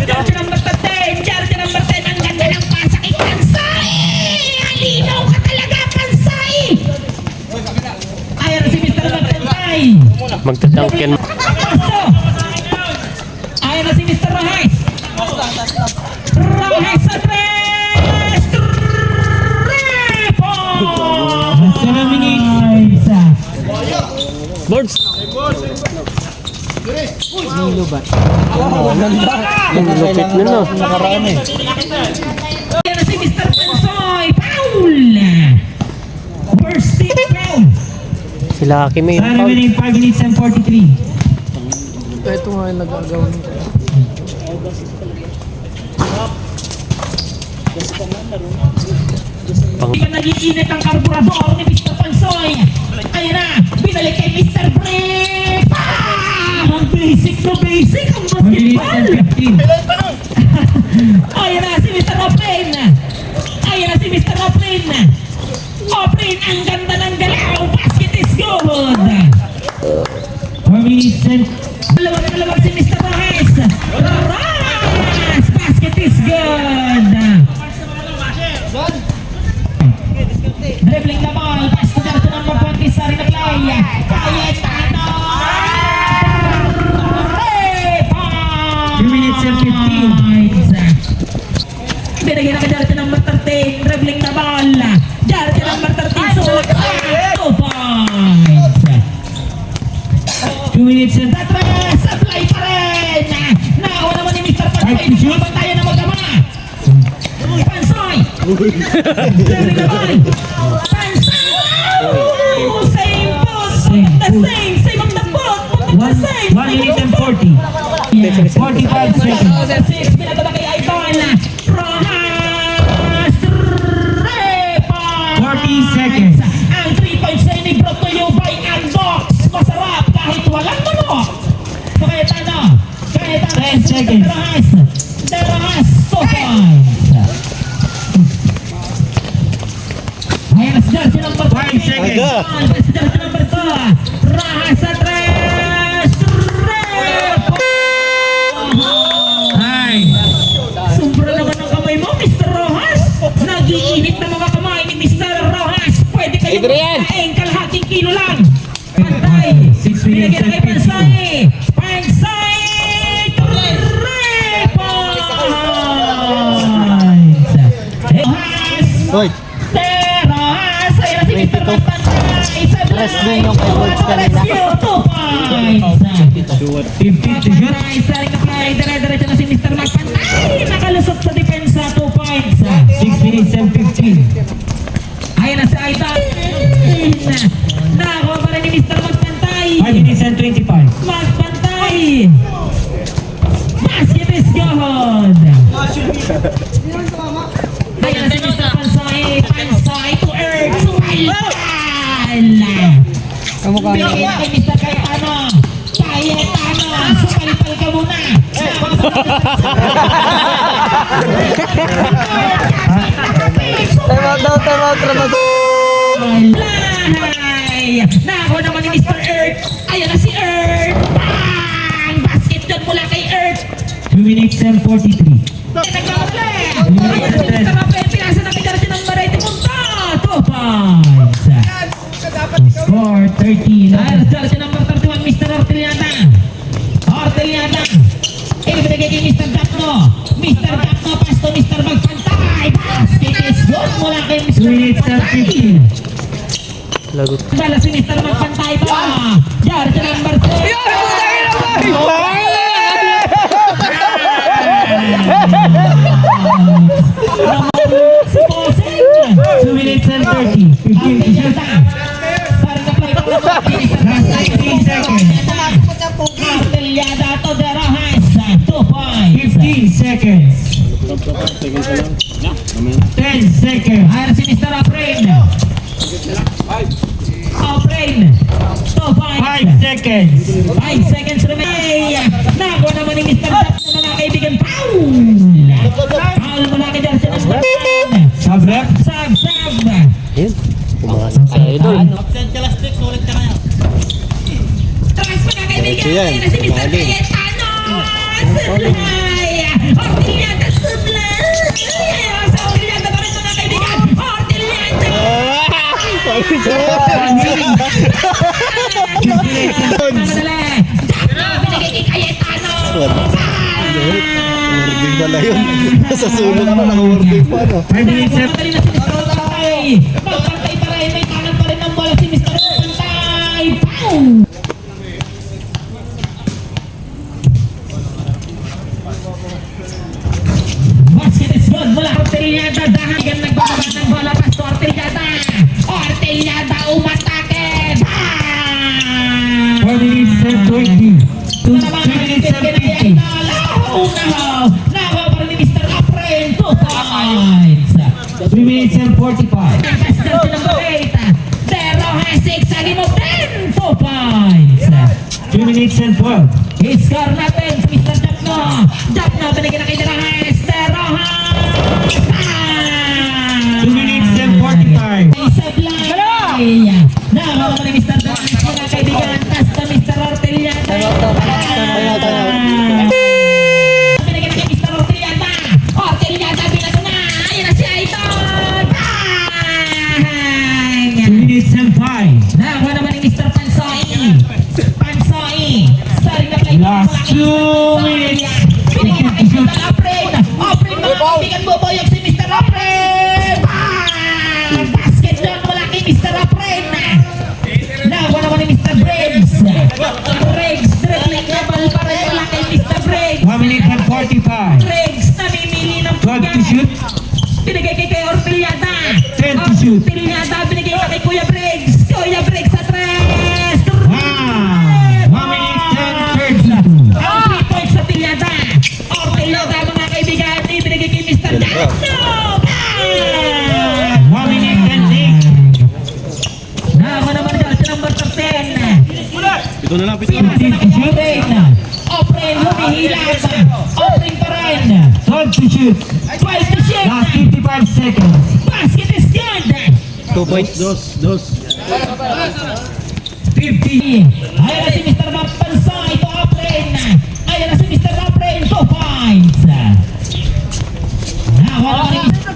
jersey number 10. Jersey number 10. Ang ganda ng pasakit. Pansay! Halinaw ka talaga, Pansay! Ayan na si Mr. Pansay. Magtatangkin. Ayan na si Mr. Rahes. Rahes sa 3. Triple! 7 minutes. Boards! Nilo ba? Yung lupit na no. Nakaraan eh. Ayan na si Mr. Pansoy. Foul! First team foul. Sila Aki may Time foul. remaining 5 minutes and 43. Ito nga yung nag-agaw nito. Hindi ka nag-iinit ang karburador ni Mr. Pansoy. Ayan na, binalik kay Mr. Brick. Ang basic na basic, ang basketball. Ayan na si Mr. Oplin. Ayan na si Mr. Oplin. Oplin, ang ganda ng galaw. Basket is good. 4 minutes and dalawang si Mr. Rahes. Rahes, basket is good. Dribbling the ball, pass to the number 20, starting the play. Cayetano! 2 minutes and 15. Binagyan na ka Jarrett number 13, dribbling the ball. Jarrett number 13, sulat. 2 points. 2 minutes and 3, supply pa rin. Nakawa naman ni Mr. Pansoy. Mabantayan na magkama. Pansoy! Dribbling the ball. Same on the boat, the same. 1 minute and 40. 45 seconds. 6 minutes na kay Ivan. Rojas. 40 seconds. Ang 3 points ay brought to you by Andox. Masarap kahit walang manok. So Cayetano. 10 seconds. Rojas. 2 points. Ayan na si Jersey number 5 seconds. Jersey number 2. Rajas sa 3. Ay, sumbra naman ang kamay mo, Mr. Rojas. Nag-iinit na mga kamay ni Mr. Rojas. Pwede kayo magkain, kalahating kilo lang. Pantay. Binagyan kay Pansay. Pansay. 3 points. Hoy! Rojas. Ayan na si Mr. Pansay. Rest din yung kay Boards kanina. 2 points. 50 to shoot. Starting the play. Dire-diretso na si Mr. Magpantay. Nakalusot sa depensa. 2 points. 6 minutes and 15. Ayan na si Aitan. Nakakuha pa rin ni Mr. Magpantay. 5 minutes and 25. Magpantay. Basket is good. Ayan na si Mr. Pansay. Pansay to earth. Kamukha niya. Bigyan kay Mr. Cayetano. Cayetano. Sukalipal ka muna. Time out. Lahay. Nako naman ni Mr. Earth. Ayan na si Earth. Bang! Basket doon mula kay Earth. 2 minutes and 43. Nagkakala. Mr. Rafael, pinasa na kay Darcy ng Maray. Punta. 2 points. Score 13. Jersey number 31, Mr. Orteliana. Ibinigay kay Mr. Dapno. Mr. Dapno, pass to Mr. Magpantay. Basket is good mula kay Mr. Magpantay. Lagot. Bala si Mr. Magpantay pa. Jersey number 3. 2 minutes and 30. 15 seconds. Arteliada to the Rojas. 2 points. 15 seconds. 10 seconds. Ayan si Mr. Afrain. 2 points. 5 seconds. 5 seconds remain. Nagawa naman ni Mr. Dap na mga kaibigan. Foul mula kay Darcy ng Sab. Ayan. Pumasok sa idol. Absent ka last week, sulit ka na yan. Takas mga kaibigan. Ayan na si Mr. Cayetano. Salay. Horteliada, surplus! Ayan, sa Horteliada pa rin mga kaibigan! Horteliada! Madali! Jackno, binigay kay Cayetano! Wording pala yun. Sa sulong pa, naka-wording pa, no? Madali na si Mr. Pantay! Magpantay pa rin, may tangan pa rin ng bola si Mr. Pantay! Pow! Basket is good mula Horteliada, dahagan nagbababa ng bola pas to Horteliada! Horteliada umatake! Bang! 4 minutes and 20. 2 minutes and 50. Nakaw pa rin ni Mr. Apren, 2 points! 3 minutes and 45. Pascal to number 8. Pero has 6 sa mo 10, 2 points! 3 minutes and 12. I-score natin sa Mr. Jackno! Jackno, binigyan na kay Derahes! Derahes! 2 minutes and 45. Ay, sablay! Nakaw pa rin ni Mr. Derahes, mga kaibigan! Tas na Mr. Horteliada! Binigyan na kay Mr. Horteliada! Horteliada, binato na! Ayan na si Aiton! Bang! 2 minutes and 5. Nakakuha naman ni Mr. Pansoy! Pansoy! Starting na play! Last 2 minutes. Binigyan na kay Mr. Apren! Apren, mga kaibigan, buboyog si Mr. Apren! Bang! Basket doon mula kay Mr. Apren! Nakakuha naman ni Mr. Briggs! Briggs, dribbling na ball pa rin mula kay Mr. Briggs! 1 minute and 45. Briggs, namimili ng 12 to shoot. Binigay kay Horteliada. 10 to shoot. Horteliada, binigay pa kay Kuya Briggs. Kuya Briggs sa 3. Wow! 1 minute and 32. Ang 3 points sa Horteliada. Horteliada, mga kaibigan, ibinigay kay Mr. Jackno. 1 minute and 8. Nakakuha naman dyan sa number 13. Ito na lang, Pinasa na kay Opren. Opren, humihilap. Opren pa rin. 12 to shoot. 12 to shoot. Last 55 seconds. Basket is good. 2 points. dos. 50. Ayan na si Mr. Pansoy, ito Apren. Ayan na si Mr. Apren, 2 points.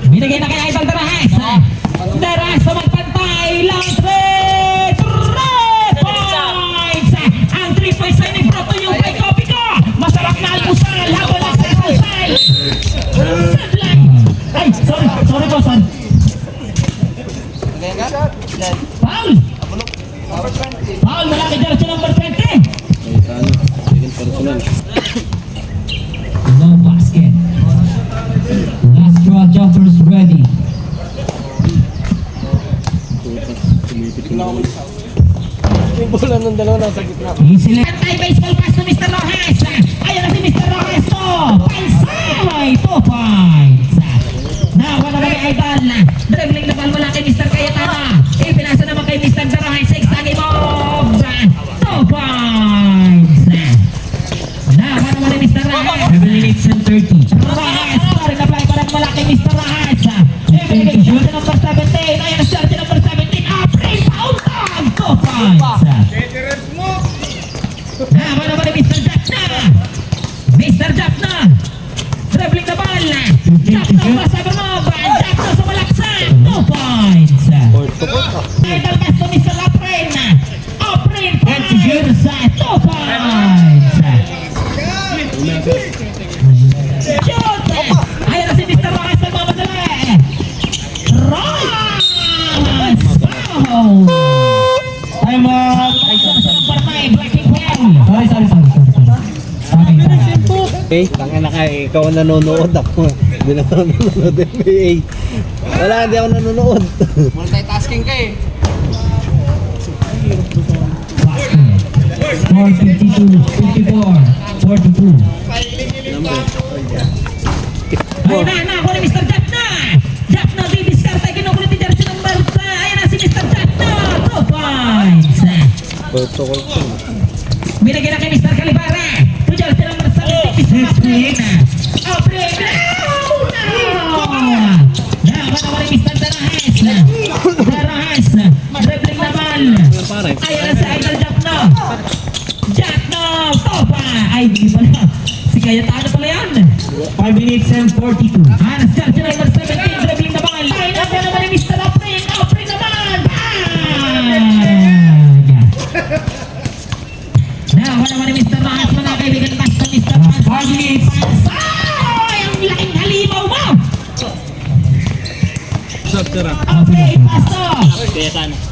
Binigay na kay Idol Derahes. Derahes pa magpantay. Long 3 points. Ang 3 points ay nagproto yung kay Kopiko. Masarap na almusal. Habang ang almusal. Sadlay. Ay, sorry po, son. Foul. Foul, malaki dyan sa number 20. No basket. Last draw jumpers ready. Yung bola ng dalawa nasa gitna. Easy anti-baseball pass to Mr. Rojas. Ayan na si Mr. Rojas to. Pansay, 2 points. Nakuha naman ni Idol. Dribbling na ball mula kay Mr. Cayetano. Ipinasa naman kay Mr. Rojas. 6 sa game of 2 points. Nakuha naman ni Mr. Rojas. 7 minutes and 30. Rojas, sorry na play pa rin mula kay Mr. Rojas. Ibinigay siya sa number 17. Ayan na siya sa number 17. Aprin, pautang, 2 points. Nakuha naman ni Mr. Jackna. Mr. Jackna. Dribbling the ball. Jackna pa sa Bernoban. Jackna sa Malaksan. 2 points. Idol pass to Mr. Aprin. Aprin fires. 2 points. Shoot! Ayan na si Mr. Rojas nagmamadali. Rojas! Foul! Time out. Sa number 9, breaking foul. Sorry. Okay, tangin na kayo. Ikaw ang nanonood ako. Hindi na ako nanonood NBA. Wala, hindi ako nanonood. Multitasking ka eh. Score 52, 54, 42. Ayun na ako ni Mr. Jackna. Jackna, didiskarte. Kinukulit ni Jersey number 5. Ayan na si Mr. Jackna. 2 points. Binigyan na kay Mr. Calibara. To Jersey number 7. Mr. Aprin. Aprin. No! Nakuha naman ni Mr. Derahes. Derahes. Dribbling na ball. Ayan na si Idol Jackna. Jackna. Topa. Ay, hindi pala. Si Cayetano pala yan. 5 minutes and 42. Hands down to number 17, dribbling the ball. Line up na naman ni Mr. Opring. Opring naman. Bang! Nawa naman ni Mr. Rahas, mga kaibigan. Basta Mr. Rahas. 5 minutes. Ay, ang laking halimaw mo. Stop, tira. Okay, paso.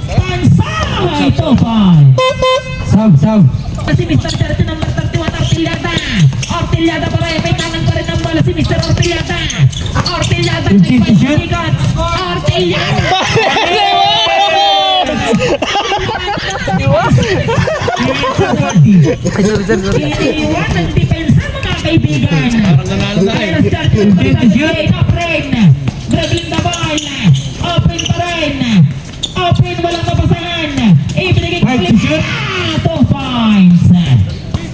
Pansay, 2-5. Sub. Si Mr. Sergio number 31, Ortillada. Ortillada pa rin. May tangan pa rin ang bola si Mr. Ortillada. Ortillada. Ortillada. Iniiwan ang depensa, mga kaibigan. Parang nanalo na eh. Open. Dribbling the ball. Open pa rin. Open, walang mapasahan. Ibigay ko 5 to shoot. 2 points.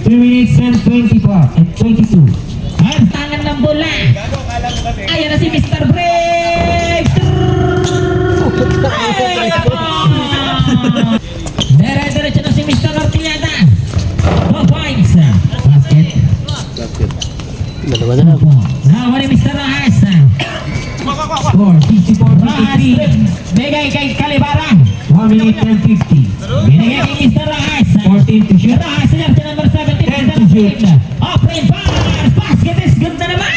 3 minutes and 22. Ang tangan ng bola. Ayan na si Mr. Briggs. Dire-diretso na si Mr. Ortillada. 2 points. Basket. Dalawa na lang. Nawa ni Mr. Rahas. Score 64 Rahas. 53. Bigay kay Calibara. 1 minute and 50. Binigay kay Mr. Rahas. 14 to shoot. Rahas na number 17. 10 to shoot. Open pass. Basket is good na naman.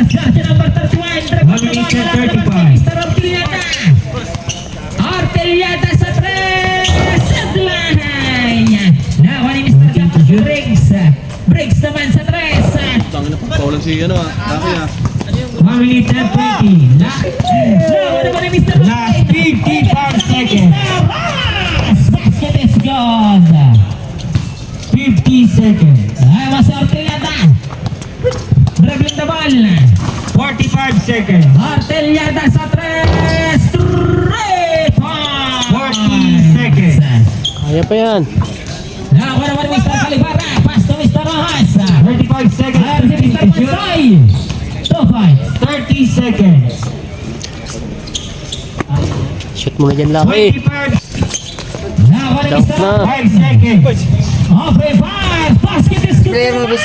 Sergio number 31. 1 minute and 35. Mr. Ortillada. Ortillada sa 3. Sedlahay. Nawa ni Mr. Briggs. Briggs naman sa 3. Tangin na pagkawalan si ano ah. Laki ah. 1 minute and 20. Nawa naman ni Mr. Last 55 seconds. Basket is good. 50 seconds. Ay, mas Ortillada. Dribbling the ball. 45 seconds. Ortillada sa 3. 40 seconds. Kaya pa yan. Nawa naman ni Mr. Calibara. Pass to Mr. Rahas. 35 seconds. Ayan si Mr. 50 shoot. Pasoy. 2 points. 30 seconds. Shoot mo na dyan, Laki. 25 Nawa ni Dunk Mr. na. 5 seconds. Open pass. Basket is good. Player mo, naman.